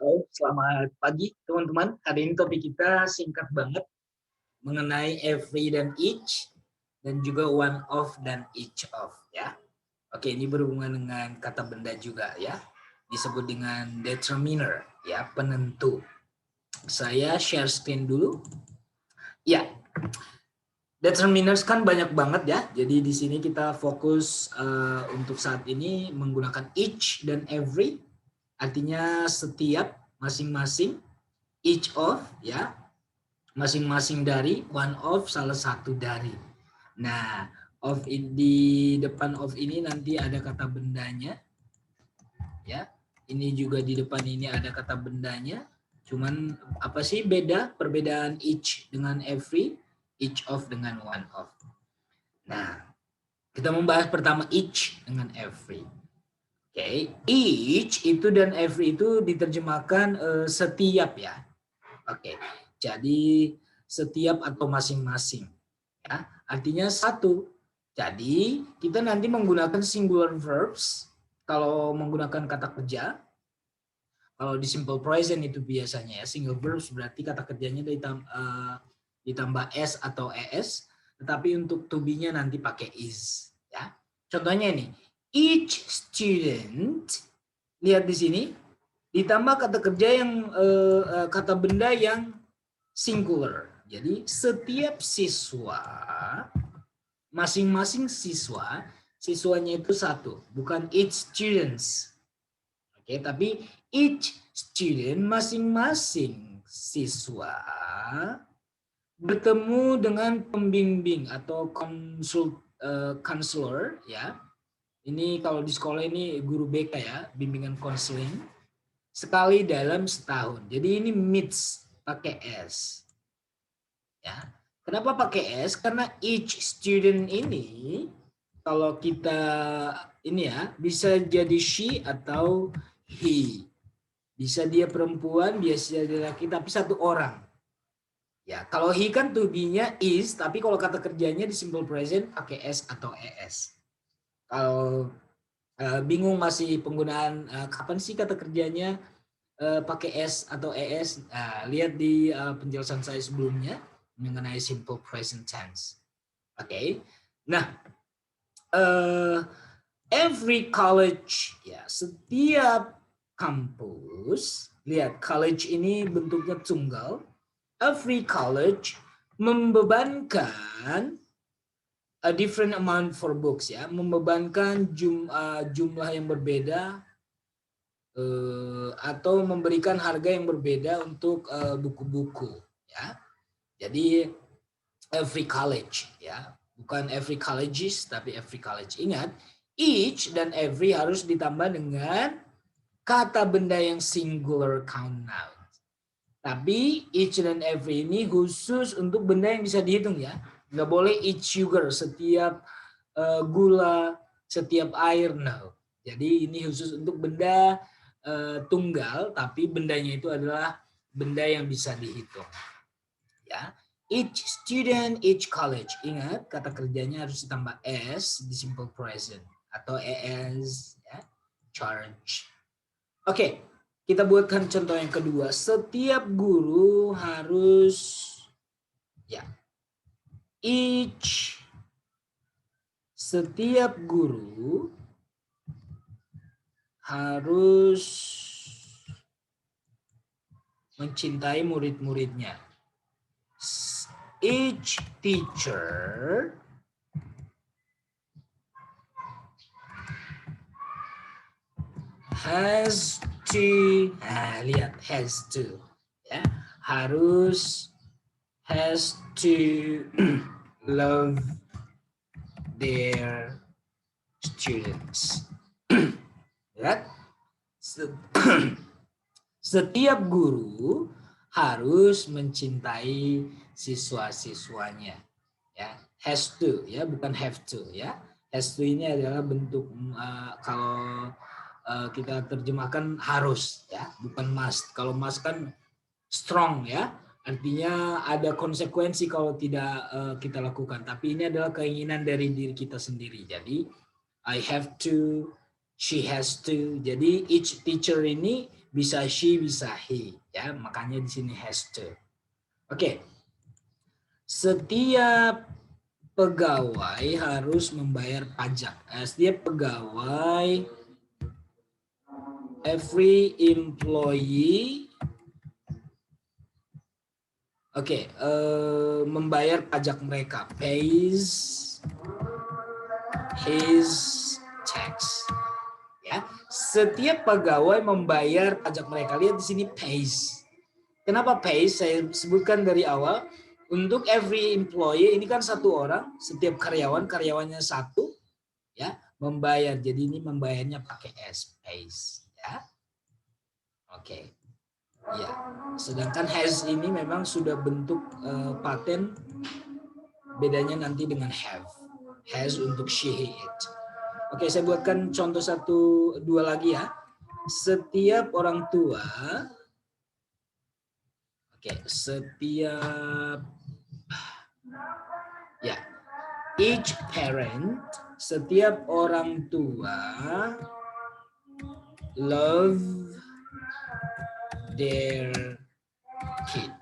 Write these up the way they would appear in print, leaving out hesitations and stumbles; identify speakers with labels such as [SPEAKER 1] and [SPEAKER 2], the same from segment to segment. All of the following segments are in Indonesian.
[SPEAKER 1] Halo, selamat pagi teman-teman. Hari ini topik kita singkat banget mengenai every dan each dan juga one of dan each of ya. Oke, ini berhubungan dengan kata benda juga ya. Disebut dengan determiner ya, penentu. Saya share screen dulu. Ya. Determiners kan banyak banget ya. Jadi di sini kita fokus untuk saat ini menggunakan each dan every. Artinya setiap, masing-masing, each of ya, masing-masing dari, one of salah satu dari. Nah, of di depan of ini nanti ada kata bendanya ya. Ini juga di depan ini ada kata bendanya. Cuman apa sih perbedaan each dengan every, each of dengan one of. Nah, kita membahas pertama each dengan every. Oke, each itu dan every itu diterjemahkan setiap ya. Oke, jadi setiap atau masing-masing. Ya, artinya satu. Jadi kita nanti menggunakan singular verbs kalau menggunakan kata kerja. Kalau di simple present itu biasanya ya single verbs berarti kata kerjanya ditambah s atau es. Tetapi untuk to be-nya nanti pakai is. Ya, contohnya ini. Each student, lihat di sini, ditambah kata kerja yang kata benda yang singular. Jadi setiap siswa, masing-masing siswa, siswanya itu satu, bukan each students. Oke, tapi each student, masing-masing siswa bertemu dengan pembimbing atau counselor ya. Ini kalau di sekolah ini guru BK ya, bimbingan konseling sekali dalam setahun. Jadi ini meets pakai S. Ya. Kenapa pakai S? Karena each student ini kalau kita ini ya bisa jadi she atau he. Bisa dia perempuan, bisa dia laki, tapi satu orang. Ya, kalau he kan to be-nya is, tapi kalau kata kerjanya di simple present pakai S atau ES. Kalau bingung masih penggunaan kapan sih kata kerjanya pakai S atau ES, lihat di penjelasan saya sebelumnya mengenai simple present tense. Oke. Nah, every college ya, setiap kampus, lihat college ini bentuknya tunggal. Every college membebankan a different amount for books ya, membebankan jumlah yang berbeda atau memberikan harga yang berbeda untuk buku-buku ya. Jadi every college ya, bukan every colleges tapi every college. Ingat, each dan every harus ditambah dengan kata benda yang singular count noun. Tapi each dan every ini khusus untuk benda yang bisa dihitung ya. Nggak boleh each sugar, setiap gula, setiap air, no. Jadi ini khusus untuk benda tunggal, tapi bendanya itu adalah benda yang bisa dihitung. Ya, each student, each college. Ingat kata kerjanya harus ditambah s di simple present atau es, ya, charge. Oke, kita buatkan contoh yang kedua. Setiap guru harus, ya, setiap guru harus mencintai murid-muridnya. Each teacher has to, lihat has to, ya, has to love their students. Lihat, setiap guru harus mencintai siswa-siswanya. Ya, has to ya, bukan have to ya. Has to ini adalah bentuk kalau kita terjemahkan harus ya, bukan must. Kalau must kan strong ya, artinya ada konsekuensi kalau tidak kita lakukan. Tapi ini adalah keinginan dari diri kita sendiri. Jadi I have to, she has to. Jadi each teacher ini bisa she, bisa he, ya. Makanya di sini has to. Oke. Setiap pegawai harus membayar pajak. Setiap pegawai, every employee, membayar pajak mereka, pays his tax. Ya, setiap pegawai membayar pajak mereka. Lihat di sini pays. Kenapa pays? Saya sebutkan dari awal. Untuk every employee ini kan satu orang, setiap karyawannya satu, ya, membayar. Jadi ini membayarnya pakai s, pays, ya. Oke. Ya. Sedangkan has ini memang sudah bentuk paten, bedanya nanti dengan have. Has untuk she, he, it. Oke, saya buatkan contoh 1, 2 lagi ya. Setiap orang tua, each parent, setiap orang tua love their kid.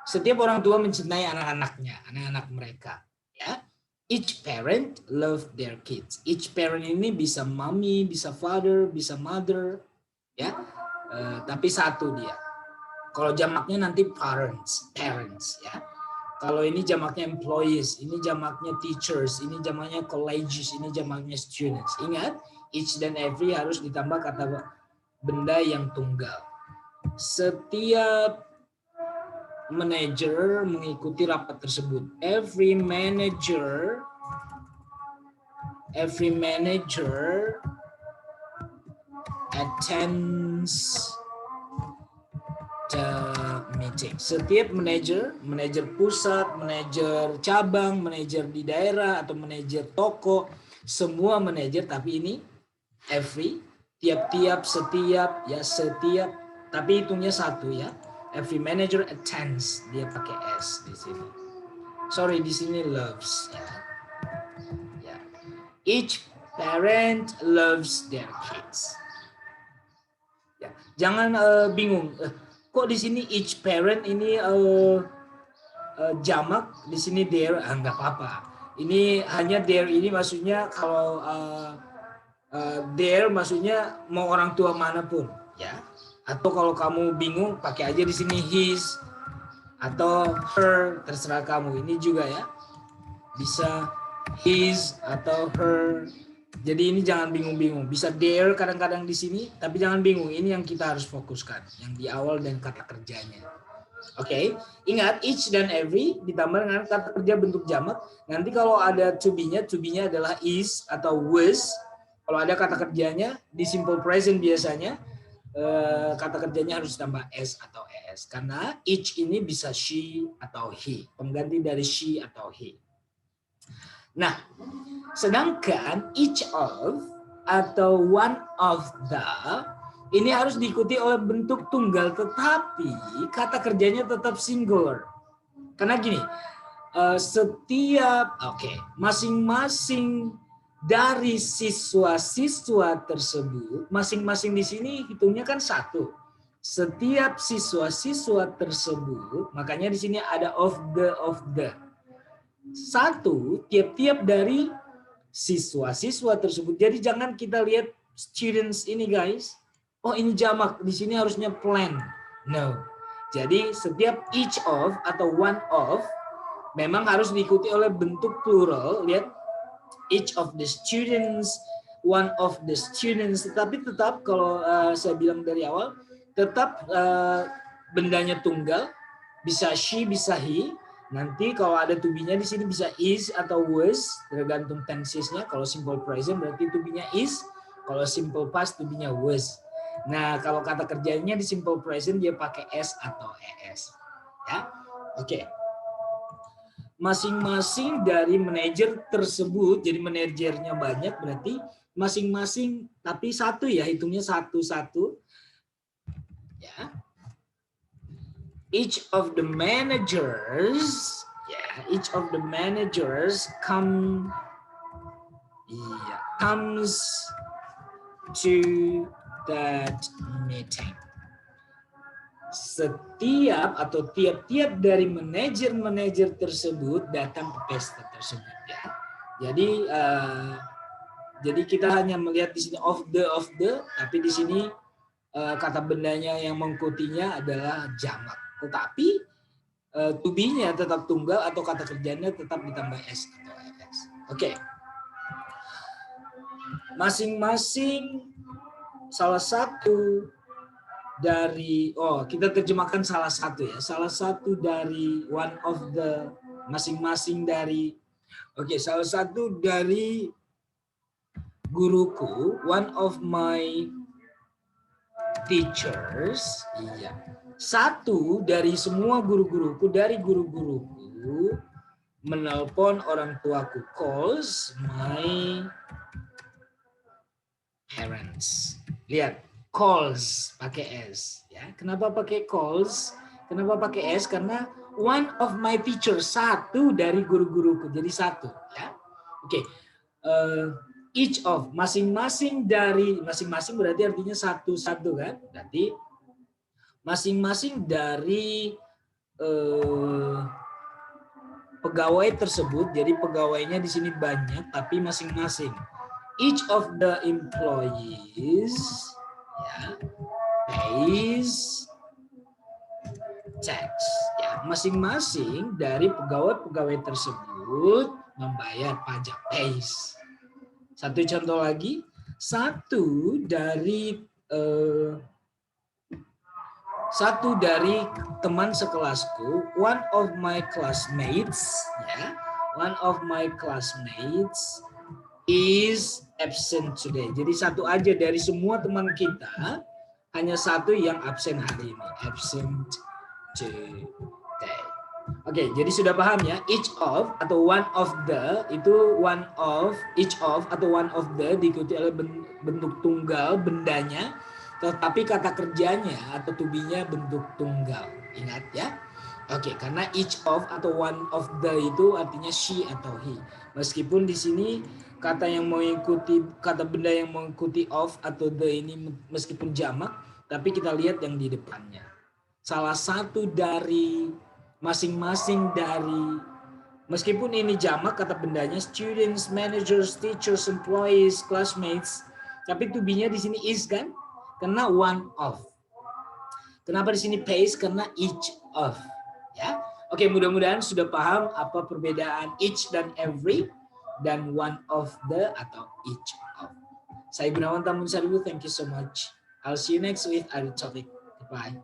[SPEAKER 1] Setiap orang tua mencintai anak-anaknya, anak-anak mereka, ya. Each parent love their kids. Each parent ini bisa mommy, bisa father, bisa mother, ya. Tapi satu dia. Kalau jamaknya nanti parents, ya. Kalau ini jamaknya employees, ini jamaknya teachers, ini jamaknya colleges, ini jamaknya students. Ingat, each dan every harus ditambah kata benda yang tunggal. Setiap manajer mengikuti rapat tersebut. Every manager attends the meeting. Setiap manajer pusat, manajer cabang, manajer di daerah atau manajer toko, semua manajer, tapi ini every, tiap-tiap, setiap, ya, setiap, tapi hitungnya satu, ya. Every manager attends, dia pakai s di sini. Sorry, di sini loves, ya. Ya. Each parent loves their kids. Ya. Jangan bingung. Kok di sini each parent ini jamak, di sini their, nggak apa-apa. Ini hanya their ini maksudnya kalau their maksudnya mau orang tua manapun, ya. Atau kalau kamu bingung pakai aja di sini his atau her, terserah kamu. Ini juga ya. Bisa his atau her. Jadi ini jangan bingung-bingung. Bisa their kadang-kadang di sini, tapi jangan bingung. Ini yang kita harus fokuskan, yang di awal dan kata kerjanya. Oke, ingat each dan every ditambah dengan kata kerja bentuk jamak. Nanti kalau ada to be-nya adalah is atau was. Kalau ada kata kerjanya di simple present biasanya kata kerjanya harus ditambah s atau es. Karena each ini bisa she atau he, pengganti dari she atau he. Nah, sedangkan each of atau one of the ini harus diikuti oleh bentuk tunggal, tetapi kata kerjanya tetap singular. Karena gini, masing-masing dari siswa-siswa tersebut, masing-masing di sini hitungnya kan satu. Setiap siswa-siswa tersebut, makanya di sini ada of the. Satu, tiap-tiap dari siswa-siswa tersebut. Jadi jangan kita lihat students ini guys. Oh ini jamak, di sini harusnya plan. No. Jadi setiap each of atau one of memang harus diikuti oleh bentuk plural. Lihat, each of the students, one of the students. Tetapi tetap kalau saya bilang dari awal, tetap bendanya tunggal. Bisa she, bisa he. Nanti kalau ada to be-nya di sini bisa is atau was, tergantung tensesnya. Kalau simple present berarti to be-nya is. Kalau simple past to be-nya was. Nah, kalau kata kerjanya di simple present dia pakai s atau es. Ya. Oke. Masing-masing dari manajer tersebut, jadi manajernya banyak berarti masing-masing, tapi satu ya, hitungnya satu-satu. Ya. Each of the managers, comes to that meeting. Setiap atau tiap-tiap dari manajer-manajer tersebut datang ke pesta tersebut ya. Jadi kita hanya melihat di sini of the, tapi di sini kata bendanya yang mengikutinya adalah jamak. Tetapi to be-nya tetap tunggal atau kata kerjanya tetap ditambah s atau es. Oke. Masing-masing salah satu dari kita terjemahkan salah satu ya. Salah satu dari one of the masing-masing dari salah satu dari guruku, one of my teachers, iya. Satu dari semua guru-guruku, dari guru-guruku menelpon orang tuaku, calls my parents. Lihat, calls pakai S ya. Kenapa pakai calls? Kenapa pakai S? Karena one of my teachers, satu dari guru-guruku. Jadi satu ya. Oke. Each of, masing-masing dari, masing-masing berarti artinya satu-satu kan? Berarti masing-masing dari pegawai tersebut. Jadi pegawainya di sini banyak tapi masing-masing. Each of the employees ya, pays tax ya, masing-masing dari pegawai-pegawai tersebut membayar pajak, pays. Satu contoh lagi, satu dari teman sekelasku, one of my classmates ya, one of my classmates is absent today. Jadi satu aja dari semua teman kita, hanya satu yang absen hari ini. Absent today. Oke, jadi sudah paham ya? Each of atau one of the itu one of, each of atau one of the diikuti oleh bentuk tunggal bendanya, tetapi kata kerjanya atau to be-nya bentuk tunggal. Ingat ya? Oke, karena each of atau one of the itu artinya she atau he. Meskipun di sini kata yang mengikuti, kata benda yang mengikuti of atau the ini meskipun jamak, tapi kita lihat yang di depannya. Salah satu dari, masing-masing dari, meskipun ini jamak kata bendanya students, managers, teachers, employees, classmates, tapi to be-nya di sini is kan? Karena one of. Kenapa di sini pays? Karena each of. Ya, oke, mudah-mudahan sudah paham apa perbedaan each dan every dan one of the atau each of. Saya Gunawan Tamunsaribu, thank you so much. I'll see you next with other topic. Bye.